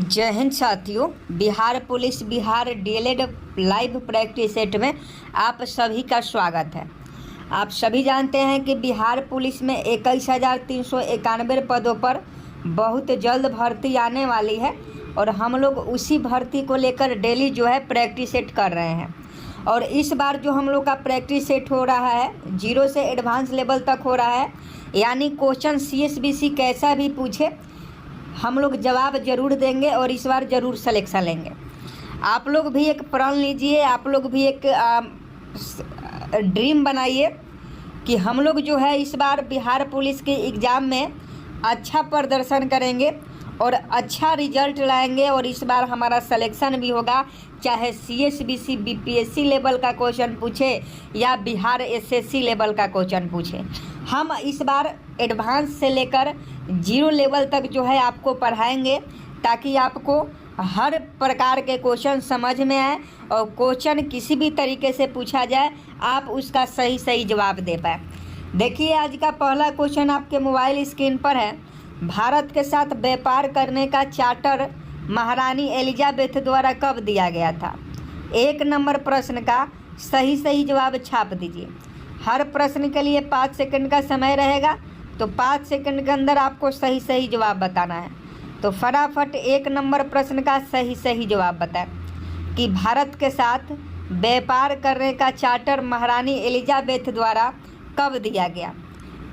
जय हिंद साथियों। Bihar police Bihar DElEd live practice set में आप सभी का स्वागत है। आप सभी जानते हैं कि बिहार पुलिस में 21,391 पदों पर बहुत जल्द भर्ती आने वाली है और हम लोग उसी भर्ती को लेकर डेली जो है प्रैक्टिस सेट कर रहे हैं। और इस बार जो हम लोग का प्रैक्टिस सेट हो रहा है 0 से एडवांस लेवल तक हो रहा है, यानी क्वेश्चन CSBC कैसा भी पूछे हम लोग जवाब जरूर देंगे और इस बार ज़रूर सिलेक्शन लेंगे। आप लोग भी एक प्रण लीजिए, आप लोग भी एक ड्रीम बनाइए कि हम लोग जो है इस बार बिहार पुलिस के एग्ज़ाम में अच्छा प्रदर्शन करेंगे और अच्छा रिजल्ट लाएंगे और इस बार हमारा सिलेक्शन भी होगा, चाहे CSBC BPSC लेवल का क्वेश्चन पूछे या बिहार SSC लेवल का क्वेश्चन पूछे। हम इस बार एडवांस से लेकर 0 लेवल तक जो है आपको पढ़ाएंगे ताकि आपको हर प्रकार के क्वेश्चन समझ में आए और क्वेश्चन किसी भी तरीके से पूछा जाए आप उसका सही जवाब दे पाए। देखिए, आज का पहला क्वेश्चन आपके मोबाइल स्क्रीन पर है। भारत के साथ व्यापार करने का चार्टर महारानी एलिजाबेथ द्वारा कब दिया गया था? 1 नंबर प्रश्न का सही जवाब छाप दीजिए। हर प्रश्न के लिए 5 सेकंड का समय रहेगा, तो 5 सेकंड के अंदर आपको सही जवाब बताना है। तो फटाफट 1 नंबर प्रश्न का सही जवाब बताएं कि भारत के साथ व्यापार करने का चार्टर महारानी एलिजाबेथ द्वारा कब दिया गया?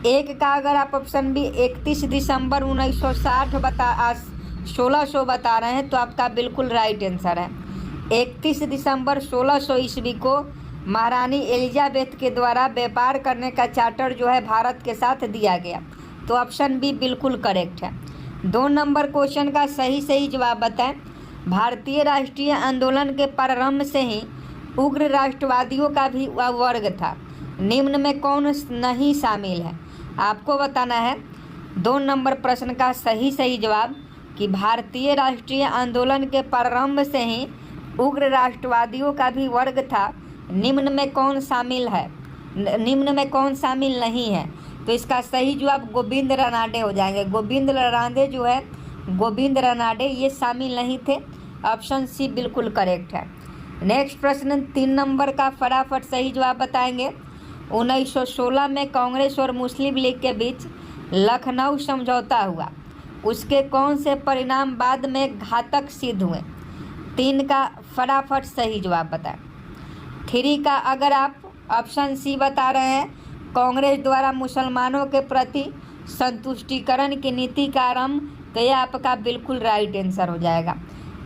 1 का अगर आप ऑप्शन बी 31 दिसंबर 1600 बता रहे हैं तो आपका बिल्कुल राइट आंसर है। 31 दिसंबर 1600 ईस्वी को महारानी एलिजाबेथ के द्वारा व्यापार करने का चार्टर जो है भारत के साथ दिया गया, तो ऑप्शन बी बिल्कुल करेक्ट है। 2 नंबर क्वेश्चन का सही जवाब बताएं। भारतीय राष्ट्रीय आंदोलन के प्रारंभ से ही उग्र राष्ट्रवादियों का भी वर्ग था, निम्न में कौन नहीं शामिल है? आपको बताना है 2 नंबर प्रश्न का सही जवाब कि भारतीय राष्ट्रीय आंदोलन के प्रारंभ से ही उग्र राष्ट्रवादियों का भी वर्ग था, निम्न में कौन शामिल है? निम्न में कौन शामिल नहीं है? तो इसका सही जवाब गोविंद रानाडे हो जाएंगे। गोविंद रानाडे जो है, गोविंद रानाडे ये शामिल नहीं थे। ऑप्शन सी बिल्कुल करेक्ट है। नेक्स्ट प्रश्न 3 नंबर का फटाफट सही जवाब बताएंगे। 1916 में कांग्रेस और मुस्लिम लीग के बीच लखनऊ समझौता हुआ, उसके कौन से परिणाम बाद में घातक सिद्ध हुए? 3 का फटाफट सही जवाब बताएं। 3 का अगर आप ऑप्शन सी बता रहे हैं कांग्रेस द्वारा मुसलमानों के प्रति संतुष्टिकरण की नीति का आरंभ, तो यह आपका बिल्कुल राइट आंसर हो जाएगा।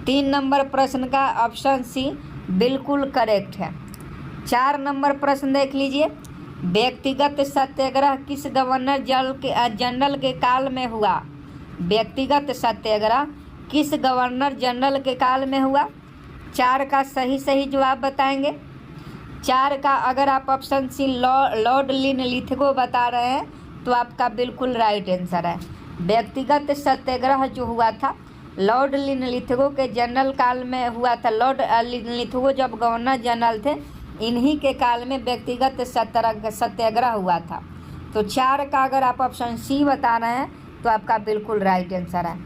3 नंबर प्रश्न का ऑप्शन सी बिल्कुल करेक्ट है। 4 नंबर प्रश्न देख लीजिए। व्यक्तिगत सत्याग्रह किस गवर्नर जनरल के काल में हुआ? व्यक्तिगत सत्याग्रह किस गवर्नर जनरल के काल में हुआ? 4 का सही जवाब बताएंगे। 4 का अगर आप ऑप्शन सी लॉर्ड लिनलिथगो बता रहे हैं तो आपका बिल्कुल राइट आंसर है। व्यक्तिगत सत्याग्रह जो हुआ था लॉर्ड लिनलिथगो के जनरल काल में हुआ था। लॉर्ड लिनलिथगो जब गवर्नर जनरल थे, इन्हीं के काल में व्यक्तिगत सत्याग्रह हुआ था। तो 4 का अगर आप ऑप्शन सी बता रहे हैं तो आपका बिल्कुल राइट आंसर है।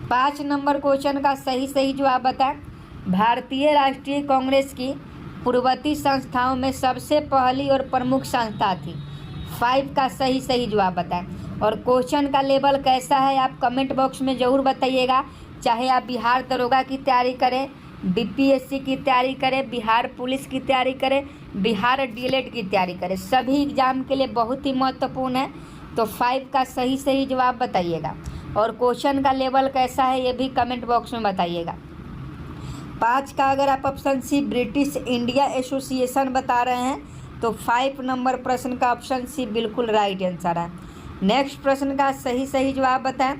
5 नंबर क्वेश्चन का सही जवाब बताएं। भारतीय राष्ट्रीय कांग्रेस की पूर्ववर्ती संस्थाओं में सबसे पहली और प्रमुख संस्था थी। 5 का सही जवाब बताएं। और क्वेश्चन का लेवल कैसा है आप कमेंट बॉक्स में ज़रूर बताइएगा। चाहे आप बिहार दरोगा की तैयारी करें, BPSC की तैयारी करें, बिहार पुलिस की तैयारी करें, बिहार डीएलएड की तैयारी करें, सभी एग्जाम के लिए बहुत ही महत्वपूर्ण है। तो 5 का सही जवाब बताइएगा और क्वेश्चन का लेवल कैसा है ये भी कमेंट बॉक्स में बताइएगा। 5 का अगर आप option C British India association बता रहे हैं तो 5 नंबर प्रश्न का ऑप्शन सी बिल्कुल राइट आंसर है। नेक्स्ट प्रश्न का सही जवाब बताएं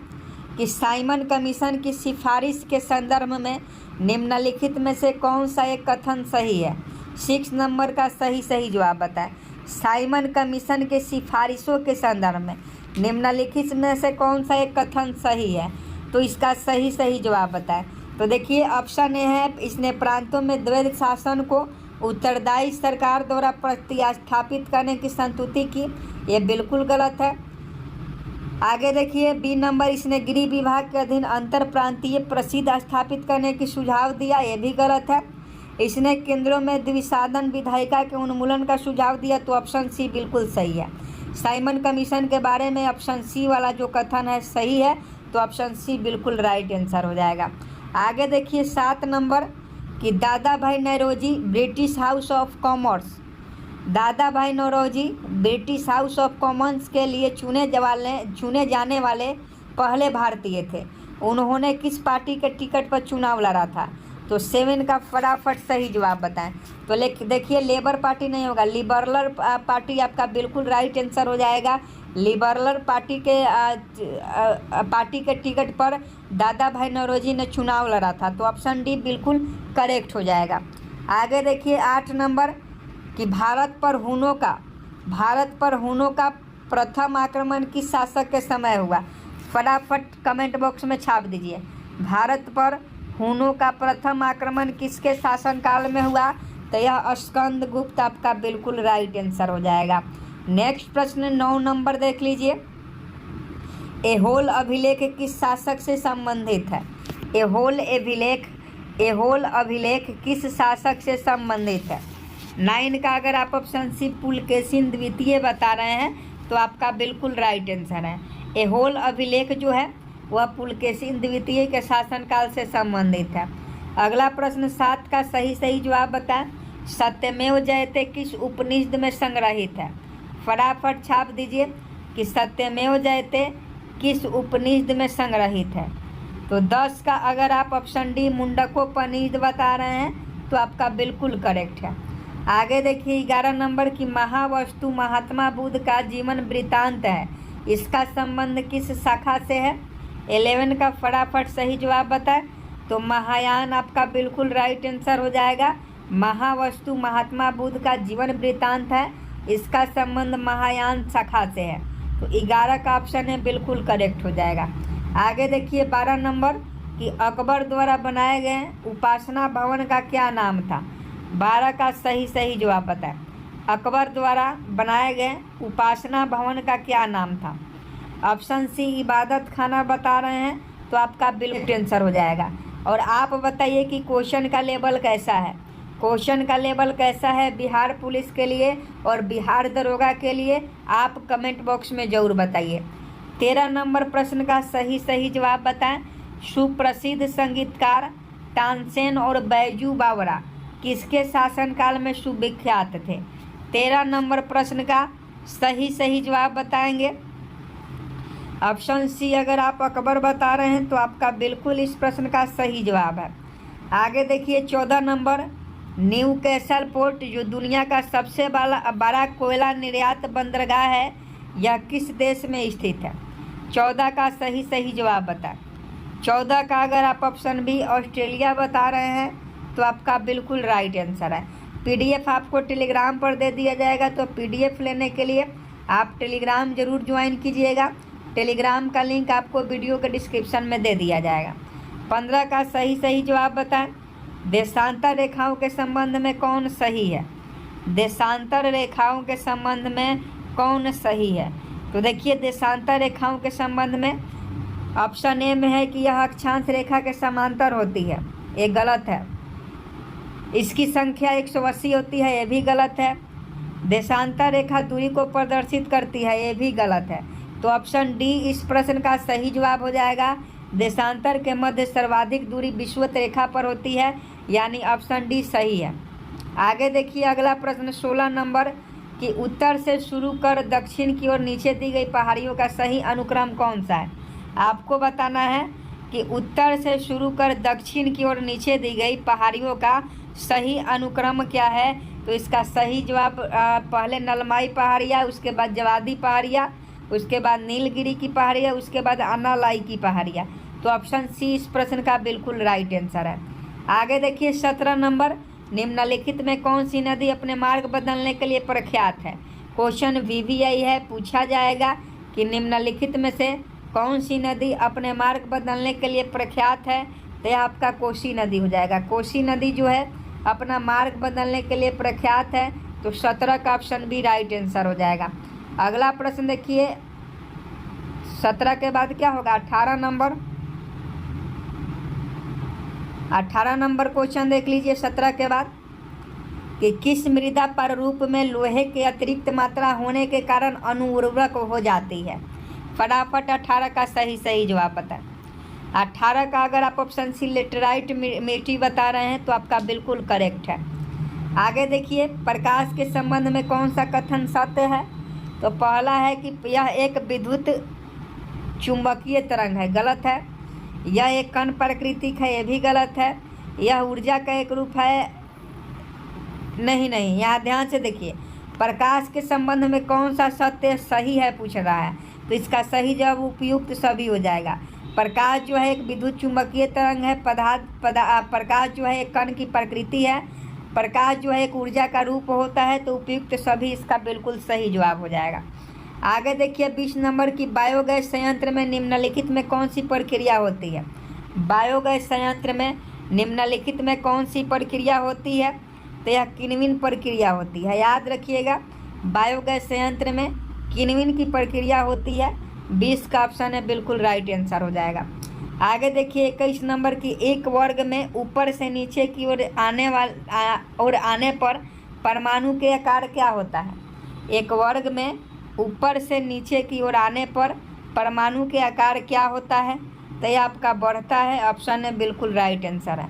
कि साइमन कमीशन की सिफारिश के संदर्भ में निम्नलिखित में से कौन सा एक कथन सही है? 6 नंबर का सही जवाब बताएं। साइमन कमीशन के सिफारिशों के संदर्भ में निम्नलिखित में से कौन सा एक कथन सही है? तो इसका सही जवाब बताएं। तो देखिए, ऑप्शन ए है इसने प्रांतों में द्वैध शासन को उत्तरदायी सरकार द्वारा प्रतिस्थापित करने की संस्तुति की, ये बिल्कुल गलत है। आगे देखिए बी नंबर, इसने गृह विभाग के अधीन अंतर प्रांतीय प्रसिद्ध स्थापित करने की सुझाव दिया, ये भी गलत है। इसने केंद्रों में द्विसाधन विधायिका के उन्मूलन का सुझाव दिया, तो ऑप्शन सी बिल्कुल सही है। साइमन कमीशन के बारे में ऑप्शन सी वाला जो कथन है सही है, तो ऑप्शन सी बिल्कुल राइट आंसर हो जाएगा। आगे देखिए 7 नंबर कि Dadabhai Naoroji British House of Commerce, Dadabhai Naoroji British House of Commons के लिए चुने जाने वाले पहले भारतीय थे। उन्होंने किस पार्टी के टिकट पर चुनाव लड़ा था? तो 7 का फटाफट सही जवाब बताएं। तो देखिए लेबर पार्टी नहीं होगा, लिबरल पार्टी आपका बिल्कुल राइट आंसर हो जाएगा। लिबरल पार्टी के टिकट पर दादा भाई नौरोजी ने चुनाव लड़ा था, तो ऑप्शन डी बिल्कुल करेक्ट हो जाएगा। आगे देखिए 8 नंबर कि भारत पर हुनों का प्रथम आक्रमण किस शासक के समय हुआ? फटाफट कमेंट बॉक्स में छाप दीजिए। भारत पर हुनों का प्रथम आक्रमण किसके शासनकाल में हुआ? तो यह स्कंदगुप्त आपका बिल्कुल राइट आंसर हो जाएगा। नेक्स्ट प्रश्न 9 नंबर देख लीजिए। ऐहोल अभिलेख किस शासक से संबंधित है? ऐहोल अभिलेख किस शासक से संबंधित है? 9 का अगर आप ऑप्शन सी पुलकेशिन द्वितीय बता रहे हैं, तो आपका बिल्कुल राइट आंसर है। ऐहोल अभिलेख जो है वह पुलकेशिन द्वितीय के शासनकाल से संबंधित है। अगला प्रश्न 7 का सही जवाब बताएं। सत्यमेव जयते किस उपनिषद में संग्रहित है? फटाफट छाप दीजिए कि सत्यमेव जयते किस उपनिषद में संग्रहित है। तो 10 का अगर आप ऑप्शन डी मुंडकोपनिषद बता रहे हैं, तो आपका बिल्कुल करेक्ट है। आगे देखिए 11 नंबर की महावस्तु महात्मा बुद्ध का जीवन वृत्तांत है, इसका संबंध किस शाखा से है? 11 का फटाफट सही जवाब बताएं। तो महायान आपका बिल्कुल राइट आंसर हो जाएगा। महावस्तु महात्मा बुद्ध का जीवन वृत्तांत है, इसका संबंध महायान शाखा से है, तो 11 का ऑप्शन है बिल्कुल करेक्ट हो जाएगा। आगे देखिए 12 नंबर कि अकबर द्वारा बनाए गए उपासना भवन का क्या नाम था? 12 का सही जवाब बताएं। अकबर द्वारा बनाए गए उपासना भवन का क्या नाम था? ऑप्शन सी इबादत खाना बता रहे हैं, तो आपका बिल्कुल आंसर हो जाएगा। और आप बताइए कि क्वेश्चन का लेवल कैसा है? क्वेश्चन का लेवल कैसा है बिहार पुलिस के लिए और बिहार दरोगा के लिए, आप कमेंट बॉक्स में ज़रूर बताइए। 13 नंबर प्रश्न का सही जवाब बताएं। सुप्रसिद्ध संगीतकार तानसेन और बैजू बावरा किसके शासनकाल में सुविख्यात थे? 13 नंबर प्रश्न का सही जवाब बताएंगे। ऑप्शन सी अगर आप अकबर बता रहे हैं, तो आपका बिल्कुल इस प्रश्न का सही जवाब है। आगे देखिए 14 नंबर न्यू कैसल पोर्ट जो दुनिया का सबसे बड़ा कोयला निर्यात बंदरगाह है, यह किस देश में स्थित है? 14 का सही जवाब बताएं। 14 का अगर आप ऑप्शन बी ऑस्ट्रेलिया बता रहे हैं, तो आपका बिल्कुल राइट आंसर है। PDF आपको टेलीग्राम पर दे दिया जाएगा, तो PDF लेने के लिए आप टेलीग्राम जरूर ज्वाइन कीजिएगा। टेलीग्राम का लिंक आपको वीडियो के डिस्क्रिप्शन में दे दिया जाएगा। 15 का सही जवाब बताएं। देशांतर रेखाओं के संबंध में कौन सही है? देशांतर रेखाओं के संबंध में कौन सही है? तो देखिए देशांतर रेखाओं के संबंध में ऑप्शन ए में है कि यह अक्षांश रेखा के समांतर होती है, ये गलत है। इसकी संख्या 180 होती है, ये भी गलत है। देशांतर रेखा दूरी को प्रदर्शित करती है, ये भी गलत है। तो ऑप्शन डी इस प्रश्न का सही जवाब हो जाएगा। देशांतर के मध्य सर्वाधिक दूरी विषुवत रेखा पर होती है, यानी ऑप्शन डी सही है। आगे देखिए अगला प्रश्न 16 नंबर कि उत्तर से शुरू कर दक्षिण की ओर नीचे दी गई पहाड़ियों का सही अनुक्रम कौन सा है? आपको बताना है कि उत्तर से शुरू कर दक्षिण की ओर नीचे दी गई पहाड़ियों का सही अनुक्रम क्या है? तो इसका सही जवाब पहले नलमाई पहाड़िया, उसके बाद जवादी पहाड़िया, उसके बाद नीलगिरी की पहाड़िया, उसके बाद अनालाई की पहाड़िया। तो ऑप्शन सी इस प्रश्न का बिल्कुल राइट आंसर है। आगे देखिए 17 नंबर निम्नलिखित में कौन सी नदी अपने मार्ग बदलने के लिए प्रख्यात है? क्वेश्चन VVI है, पूछा जाएगा कि निम्नलिखित में से कौन सी नदी अपने मार्ग बदलने के लिए प्रख्यात है? तो यह आपका कोसी नदी हो जाएगा। कोसी नदी जो है अपना मार्ग बदलने के लिए प्रख्यात है, तो 17 का ऑप्शन भी राइट आंसर हो जाएगा। अगला प्रश्न देखिए 17 के बाद क्या होगा 18 नंबर। 18 नंबर क्वेश्चन देख लीजिए 17 के बाद कि किस मृदा प्रारूप में लोहे के अतिरिक्त मात्रा होने के कारण अनुउर्वरक हो जाती है। फटाफट 18 का सही जवाब बताएं। 18 का अगर आप ऑप्शन सी लेटराइट मिट्टी बता रहे हैं तो आपका बिल्कुल करेक्ट है। आगे देखिए प्रकाश के संबंध में कौन सा कथन सत्य है। तो पहला है कि यह एक विद्युत चुंबकीय तरंग है, गलत है। यह एक कण प्राकृतिक है, ये भी गलत है। यह ऊर्जा का एक रूप है, नहीं, यहाँ ध्यान से देखिए प्रकाश के संबंध में कौन सा सत्य सही है पूछ रहा है, तो इसका सही जवाब उपयुक्त सभी हो जाएगा। प्रकाश जो है एक विद्युत चुंबकीय तरंग है, प्रकाश जो है एक कण की प्रकृति है, प्रकाश जो है एक ऊर्जा का रूप होता है, तो उपयुक्त सभी इसका बिल्कुल सही जवाब हो जाएगा। आगे देखिए 20 नंबर की बायोगैस संयंत्र में निम्नलिखित में कौन सी प्रक्रिया होती है। बायोगैस संयंत्र में निम्नलिखित में कौन सी प्रक्रिया होती है, तो यह किण्विन प्रक्रिया होती है। याद रखिएगा बायोगैस संयंत्र में किण्विन की प्रक्रिया होती है। 20 का ऑप्शन है बिल्कुल राइट आंसर हो जाएगा। आगे देखिए 21 नंबर की एक वर्ग में ऊपर से नीचे की ओर आने पर परमाणु के आकार क्या होता है। एक वर्ग में ऊपर से नीचे की ओर आने पर परमाणु के आकार क्या होता है, तो यह आपका बढ़ता है। ऑप्शन है बिल्कुल राइट आंसर है।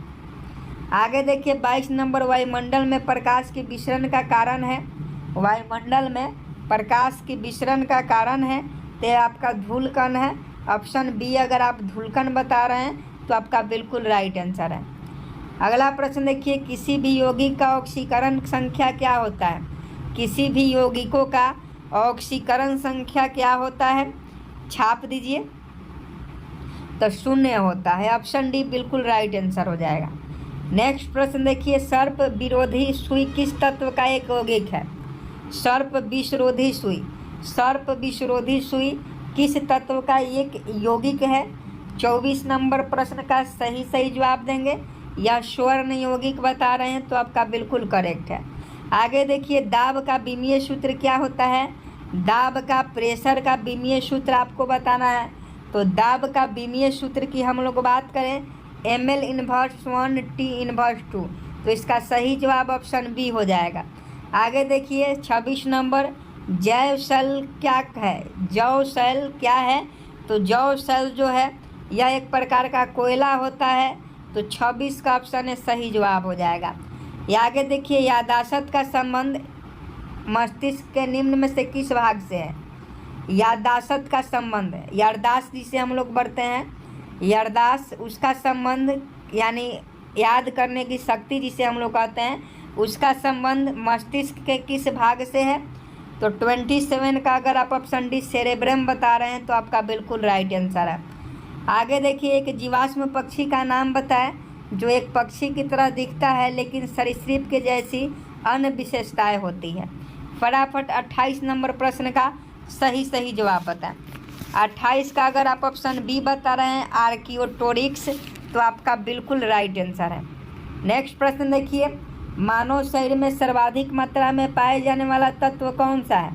आगे देखिए 22 नंबर वायुमंडल में प्रकाश के विसरण का कारण है। वायुमंडल में प्रकाश के विसरण का कारण है, तो यह आपका धूलकण है। ऑप्शन बी अगर आप धूलकण बता रहे हैं तो आपका बिल्कुल राइट आंसर है। अगला प्रश्न देखिए किसी भी यौगिक का ऑक्सीकरण संख्या क्या होता है। किसी भी यौगिकों का ऑक्सीकरण संख्या क्या होता है, छाप दीजिए, तो 0 होता है। ऑप्शन डी बिल्कुल राइट आंसर हो जाएगा। नेक्स्ट प्रश्न देखिए सर्प विरोधी सुई किस तत्व का एक यौगिक है। सर्प विषरोधी सुई, सर्प विषरोधी सुई किस तत्व का एक यौगिक है। 24 नंबर प्रश्न का सही जवाब देंगे या स्वर्ण यौगिक बता रहे हैं तो आपका बिल्कुल करेक्ट है। आगे देखिए दाब का विमीय सूत्र क्या होता है। दाब का प्रेशर का विमीय सूत्र आपको बताना है। तो दाब का विमीय सूत्र की हम लोग बात करें ml इन्वर्स 1 T इन्वर्स 2, तो इसका सही जवाब ऑप्शन बी हो जाएगा। आगे देखिए 26 नंबर जैव सेल क्या है। जैव सेल क्या है, तो जैव सेल जो है यह एक प्रकार का कोयला होता है, तो 26 का ऑप्शन है सही जवाब हो जाएगा। या आगे देखिए याददाश्त का संबंध मस्तिष्क के निम्न में से किस भाग से है। याददाश्त का संबंध, याददाश्त जिसे हम लोग बढ़ते हैं, याददाश्त उसका संबंध यानी याद करने की शक्ति जिसे हम लोग कहते हैं, उसका संबंध मस्तिष्क के किस भाग से है। तो 27 का अगर आप ऑप्शन डी सेरेब्रम बता रहे हैं तो आपका बिल्कुल राइट आंसर है। आगे देखिए एक जीवाश्म पक्षी का नाम बताएं जो एक पक्षी की तरह दिखता है लेकिन सरीसृप के जैसी अन्य विशेषताएं होती है। फटाफट 28 नंबर प्रश्न का सही जवाब बताएं। 28 का अगर आप ऑप्शन बी बता रहे हैं आर्कियोटोरिक्स, तो आपका बिल्कुल राइट आंसर है। नेक्स्ट प्रश्न देखिए मानव शरीर में सर्वाधिक मात्रा में पाए जाने वाला तत्व कौन सा है।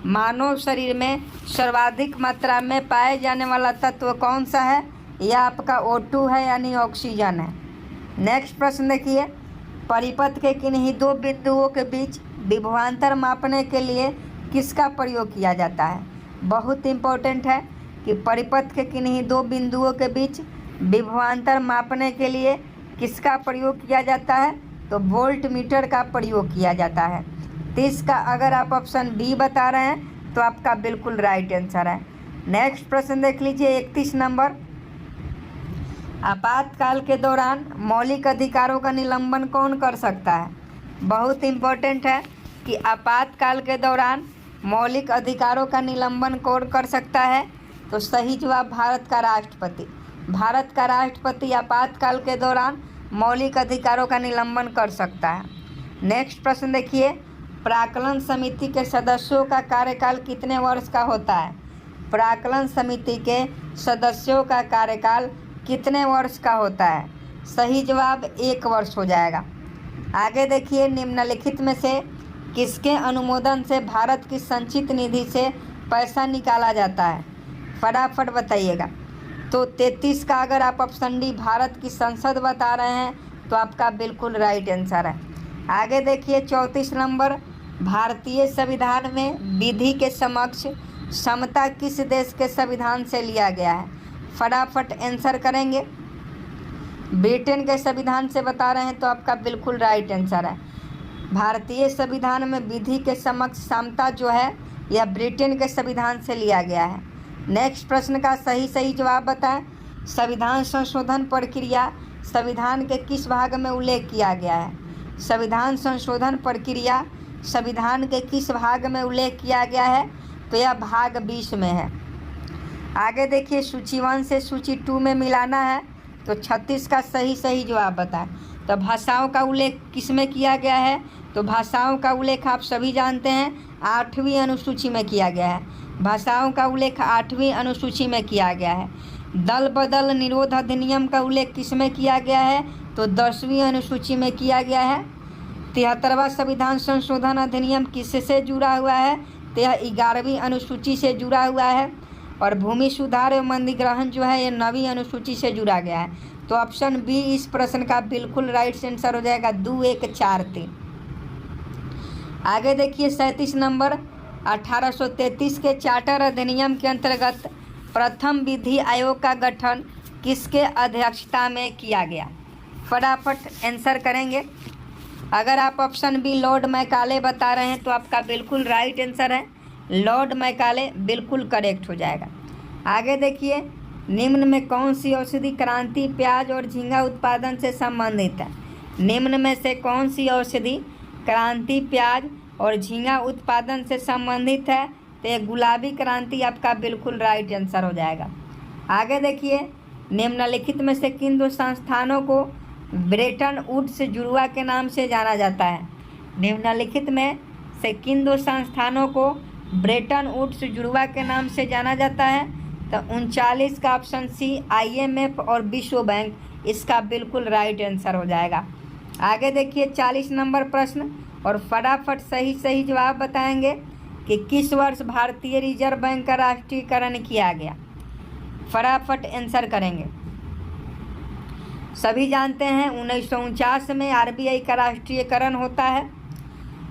मानव शरीर में सर्वाधिक मात्रा में पाए जाने वाला तत्व कौन सा है, यह आपका O2 है यानी ऑक्सीजन है। नेक्स्ट प्रश्न देखिए परिपथ के किन्हीं दो बिंदुओं के बीच विभवांतर मापने के लिए किसका प्रयोग किया जाता है। बहुत इम्पोर्टेंट है कि परिपथ के किन्हीं दो बिंदुओं के बीच विभवांतर मापने के लिए किसका प्रयोग किया जाता है, तो वोल्ट मीटर का प्रयोग किया जाता है। 30 का अगर आप ऑप्शन बी बता रहे हैं तो आपका बिल्कुल राइट आंसर है। नेक्स्ट प्रश्न देख लीजिए 31 नंबर आपातकाल के दौरान मौलिक अधिकारों का निलंबन कौन कर सकता है। बहुत इम्पोर्टेंट है कि आपातकाल के दौरान मौलिक अधिकारों का निलंबन कौन कर सकता है, तो सही जवाब भारत का राष्ट्रपति। भारत का राष्ट्रपति आपातकाल के दौरान मौलिक अधिकारों का निलंबन कर सकता है। नेक्स्ट प्रश्न देखिए प्राक्कलन समिति के सदस्यों का कार्यकाल कितने वर्ष का होता है। प्राक्कलन समिति के सदस्यों का कार्यकाल कितने वर्ष का होता है, सही जवाब 1 वर्ष हो जाएगा। आगे देखिए निम्नलिखित में से किसके अनुमोदन से भारत की संचित निधि से पैसा निकाला जाता है। फटाफट बताइएगा। तो 33 का अगर आप ऑप्शन डी भारत की संसद बता रहे हैं तो आपका बिल्कुल राइट आंसर है। आगे देखिए 34 नंबर, भारतीय संविधान में विधि के समक्ष समता किस देश के संविधान से लिया गया है? फटाफट आंसर करेंगे। ब्रिटेन के संविधान से बता रहे हैं तो आपका बिल्कुल राइट आंसर है। भारतीय संविधान में विधि के समक्ष समता जो है यह ब्रिटेन के संविधान से लिया गया है। नेक्स्ट प्रश्न का सही जवाब बताएं। संविधान संशोधन प्रक्रिया संविधान के किस भाग में उल्लेख किया गया है? संविधान संशोधन प्रक्रिया संविधान के किस भाग में उल्लेख किया गया है? तो यह भाग 20 में है। आगे देखिए सूची 1 से सूची 2 में मिलाना है तो 36 का सही जवाब बताएं। तो भाषाओं का उल्लेख किस में किया गया है? तो भाषाओं का उल्लेख आप सभी जानते हैं 8वीं अनुसूची में किया गया है। भाषाओं का उल्लेख 8वीं अनुसूची में किया गया है। दल बदल निरोध अधिनियम का उल्लेख किस में किया गया है? तो 10वीं अनुसूची में किया गया है। 73वां संविधान संशोधन अधिनियम किससे जुड़ा हुआ है? तो यह 11वीं अनुसूची से जुड़ा हुआ है। और भूमि सुधार एवं अधिग्रहण जो है ये 9वीं अनुसूची से जुड़ा गया है। तो ऑप्शन बी इस प्रश्न का बिल्कुल राइट आंसर हो जाएगा 2, 1, 4, 3। आगे देखिए 37 नंबर, 1833 के चार्टर अधिनियम के अंतर्गत प्रथम विधि आयोग का गठन किसके अध्यक्षता में किया गया? फटाफट आंसर करेंगे। अगर आप ऑप्शन बी लॉर्ड मैकाले बता रहे हैं तो आपका बिल्कुल राइट आंसर है, लॉर्ड मैकाले बिल्कुल करेक्ट हो जाएगा। आगे देखिए निम्न में कौन सी औषधि क्रांति प्याज और झींगा उत्पादन से संबंधित है? निम्न में से कौन सी औषधि क्रांति प्याज और झींगा उत्पादन से संबंधित है? तो ये गुलाबी क्रांति आपका बिल्कुल राइट आंसर हो जाएगा। आगे देखिए निम्नलिखित में से किन 2 संस्थानों को ब्रेटन वुड्स जुड़वा के नाम से जाना जाता है? निम्नलिखित में से किन 2 संस्थानों को ब्रेटन वुड्स जुड़वा के नाम से जाना जाता है? तो 39 का ऑप्शन सी IMF और विश्व बैंक इसका बिल्कुल राइट आंसर हो जाएगा। आगे देखिए 40 नंबर प्रश्न और फटाफट सही जवाब बताएंगे कि किस वर्ष भारतीय रिजर्व बैंक का राष्ट्रीयकरण किया गया? फटाफट आंसर करेंगे। सभी जानते हैं 1949 में RBI का राष्ट्रीयकरण होता है।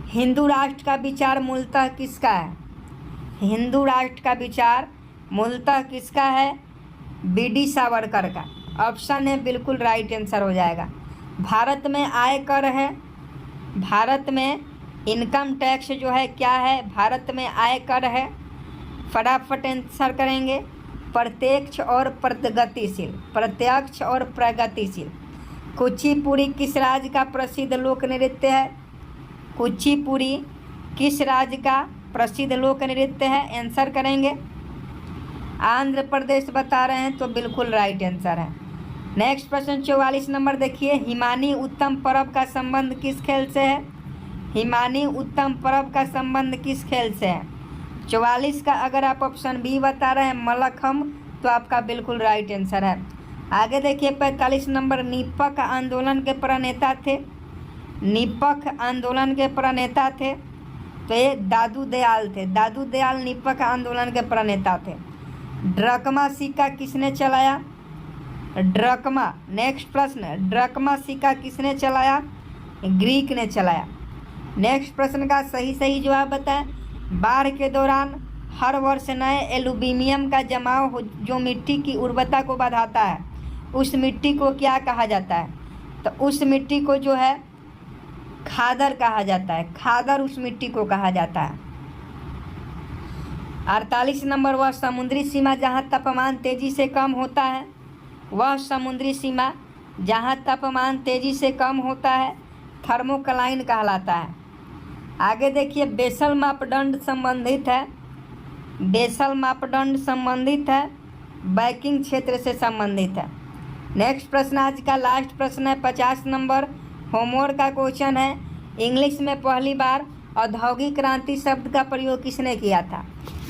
हिंदू राष्ट्र का विचार मूलतः किसका है? हिंदू राष्ट्र का विचार मूलतः किसका है? BD सावरकर का। ऑप्शन है बिल्कुल राइट आंसर हो जाएगा। भारत में आय कर है, भारत में इनकम टैक्स जो है क्या है? भारत में आय कर है। फटाफट आंसर करेंगे। प्रत्यक्ष और प्रगतिशील, प्रत्यक्ष और प्रगतिशील। कुचिपुड़ी किस राज्य का प्रसिद्ध लोक नृत्य है? कुचिपुड़ी किस राज्य का प्रसिद्ध लोक नृत्य है? आंसर करेंगे। आंध्र प्रदेश बता रहे हैं तो बिल्कुल राइट आंसर है। नेक्स्ट प्रश्न 44 नंबर देखिए, हिमानी उत्तम पर्व का संबंध किस खेल से है? हिमानी उत्तम पर्व का संबंध किस खेल से है? 44 का अगर आप ऑप्शन बी बता रहे हैं मल्लखम्ब तो आपका बिल्कुल राइट आंसर है। आगे देखिए 45 नंबर, निपख आंदोलन के प्रणेता थे, निपख आंदोलन के प्रणेता थे तो ये दादू दयाल थे। दादू दयाल निपख आंदोलन के प्रणेता थे। ड्रकमा सिक्का किसने चलाया? ड्रकमा, नेक्स्ट प्रश्न, ड्रकमा सिक्का किसने चलाया? ग्रीक ने चलाया। नेक्स्ट प्रश्न का सही जवाब बताएं। बाढ़ के दौरान हर वर्ष नए एल्यूमीनियम का जमाव जो मिट्टी की उर्वरता को बढ़ाता है उस मिट्टी को क्या कहा जाता है? तो उस मिट्टी को जो है खादर कहा जाता है। खादर उस मिट्टी को कहा जाता है। 48 नंबर, वह समुद्री सीमा जहाँ तापमान तेजी से कम होता है, वह समुद्री सीमा जहाँ तापमान तेजी से कम होता है थर्मोक्लाइन कहलाता है। आगे देखिए बेसल मापदंड संबंधित है, बेसल मापदंड संबंधित है, बैंकिंग क्षेत्र से संबंधित है। नेक्स्ट प्रश्न आज का लास्ट प्रश्न है 50 नंबर, होमवर्क का क्वेश्चन है। इंग्लिश में पहली बार औद्योगिक क्रांति शब्द का प्रयोग किसने किया था?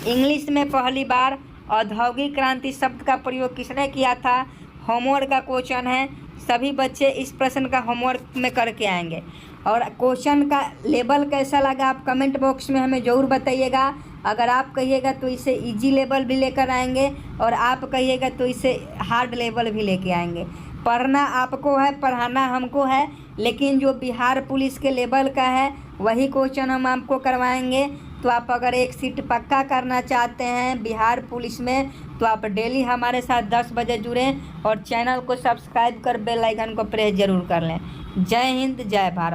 इंग्लिश में पहली बार औद्योगिक क्रांति शब्द का प्रयोग किसने किया था? होमवर्क का क्वेश्चन है। सभी बच्चे इस प्रश्न का होमवर्क में करके आएंगे। और क्वेश्चन का लेवल कैसा लगा आप कमेंट बॉक्स में हमें ज़रूर बताइएगा। अगर आप कहिएगा तो इसे इजी लेवल भी लेकर आएंगे, और आप कहिएगा तो इसे हार्ड लेवल भी लेके आएंगे। पढ़ना आपको है, पढ़ाना हमको है, लेकिन जो बिहार पुलिस के लेवल का है वही क्वेश्चन हम आपको करवाएंगे। तो आप अगर एक सीट पक्का करना चाहते हैं बिहार पुलिस में, तो आप डेली हमारे साथ 10 बजे जुड़ें और चैनल को सब्सक्राइब कर बेल आइकन को प्रेस जरूर कर लें। जय हिंद, जय भारत।